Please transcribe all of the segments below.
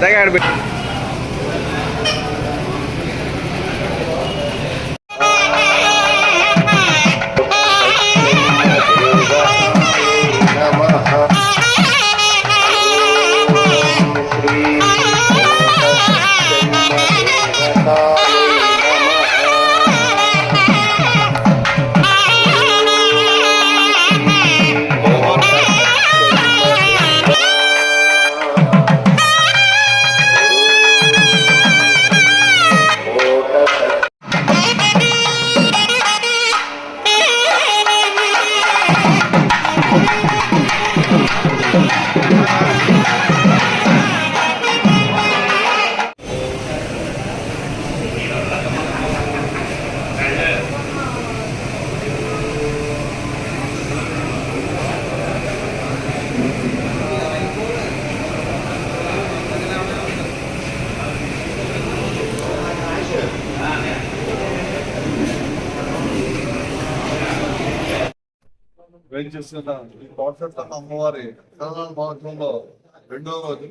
ఇంతగా ఆడిపోయి వేయించేస్తున్న ఈ కోటసత్తమ్మ అమ్మవారి తెలంగాణ మహోత్సవంలో రెండవ రోజు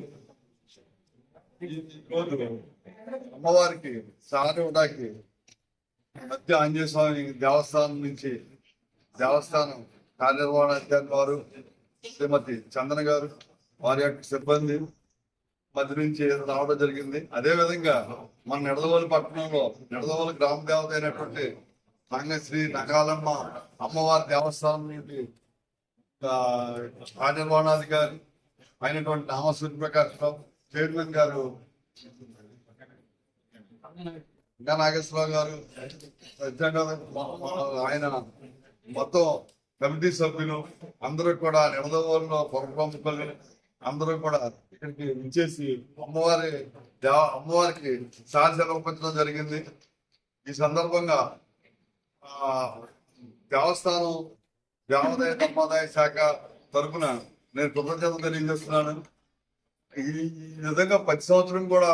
ఈ రోజు అమ్మవారికి సారవడానికి మధ్య ఆంజనేయ స్వామి దేవస్థానం నుంచి దేవస్థానం కార్యనిర్వహణాధికారి వారు శ్రీమతి చందన గారు వారి యొక్క సిబ్బంది మధ్య నుంచి రావడం జరిగింది. అదే విధంగా మన నిడదవోలు పట్టణంలో నిడదవోలు గ్రామ దేవత అయినటువంటి శ్రీ నగాలమ్మ అమ్మవారి దేవస్థానం నుండి కార్యనిర్వహణాధికారి అయినటువంటి నామ సూర్యప్రకాష్ రావు, చైర్మన్ గారు ఇంకా నాగేశ్వరరావు గారు, ఆయన మొత్తం కమిటీ సభ్యులు అందరూ కూడా నిడదవోలులో ప్రముఖులు అందరూ కూడా ఇక్కడికి విచ్చేసి అమ్మవారికి సారి సెలవుపించడం జరిగింది. ఈ సందర్భంగా దేవస్థానం దేవాదాయ ధర్మాదాయ శాఖ తరఫున నేను కృతజ్ఞతలు తెలియజేస్తున్నాను. ఈ విధంగా ప్రతి సంవత్సరం కూడా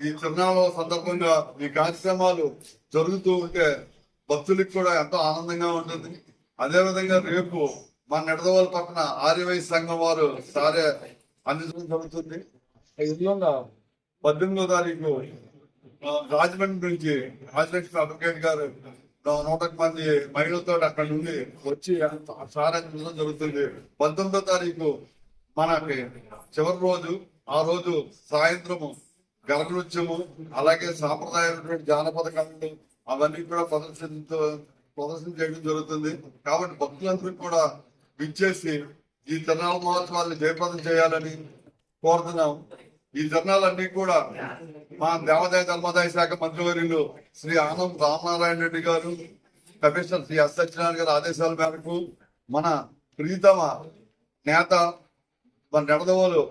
ఈ తిరునాళ్ళ సందర్భంగా ఈ కార్యక్రమాలు జరుగుతూ ఉంటే భక్తులకు కూడా ఎంతో ఆనందంగా ఉంటుంది. అదేవిధంగా రేపు మన నిడదవోలు పక్కన ఆర్యవైశ్య సంఘం వారు సారే అందించడం జరుగుతుంది. ఎదురుగా 18వ తారీఖు రాజమండ్రి నుంచి రాజలక్ష్మి అడ్వకేట్ గారు 100 మంది మహిళలతో అక్కడ నుండి వచ్చి సారించడం జరుగుతుంది. 19వ తారీఖు మనకి చివరి రోజు, ఆ రోజు సాయంత్రము గరకనృత్యము అలాగే సాంప్రదాయమైనటువంటి జానపద కళలు అవన్నీ కూడా ప్రదర్శన చేయడం జరుగుతుంది. కాబట్టి భక్తులందరూ కూడా విచ్చేసి ఈ తిరునాళ్ళ మహోత్సవాన్ని జయప్రదం చేయాలని కోరుతున్నాం. ఈ తిరునాళ్ళన్నీ కూడా మా దేవాదాయ ధర్మాదాయ శాఖ మంత్రివర్యులు శ్రీ ఆనం రామనారాయణ రెడ్డి గారు, కమిషనర్ శ్రీ ఎస్ సత్యనారాయణ గారి ఆదేశాల మేరకు మన ప్రీతమ నేత మన నిడదవోలు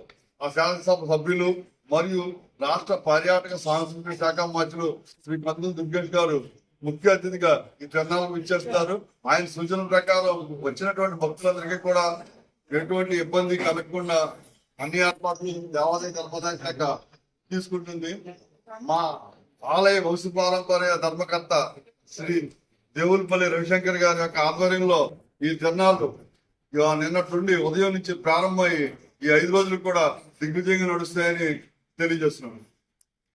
ఆ శాసనసభ సభ్యులు మరియు రాష్ట్ర పర్యాటక సాంస్కృతిక శాఖ మంత్రులు శ్రీ పంతులు దుర్గేష్ గారు ముఖ్య అతిథిగా ఈ తిరునాళ్ళకు ఇచ్చేస్తారు. ఆయన సూచన ప్రకారం వచ్చినటువంటి భక్తులందరికీ కూడా ఎటువంటి ఇబ్బంది కలగకుండా అన్ని ఏర్పాట్లు దేవాదాయ ధర్మాదాయ శాఖ తీసుకుంటుంది. మా ఆలయ వంశ పారంపర్య ధర్మకర్త శ్రీ దేవులపల్లి రవిశంకర్ గారి యొక్క ఆధ్వర్యంలో ఈ తిరునాళ్ళు నిన్నటి నుండి ఉదయం నుంచి ప్రారంభమై ఈ 5 రోజులు కూడా దిగ్విజయంగా నడుస్తాయని తెలియజేస్తున్నాను.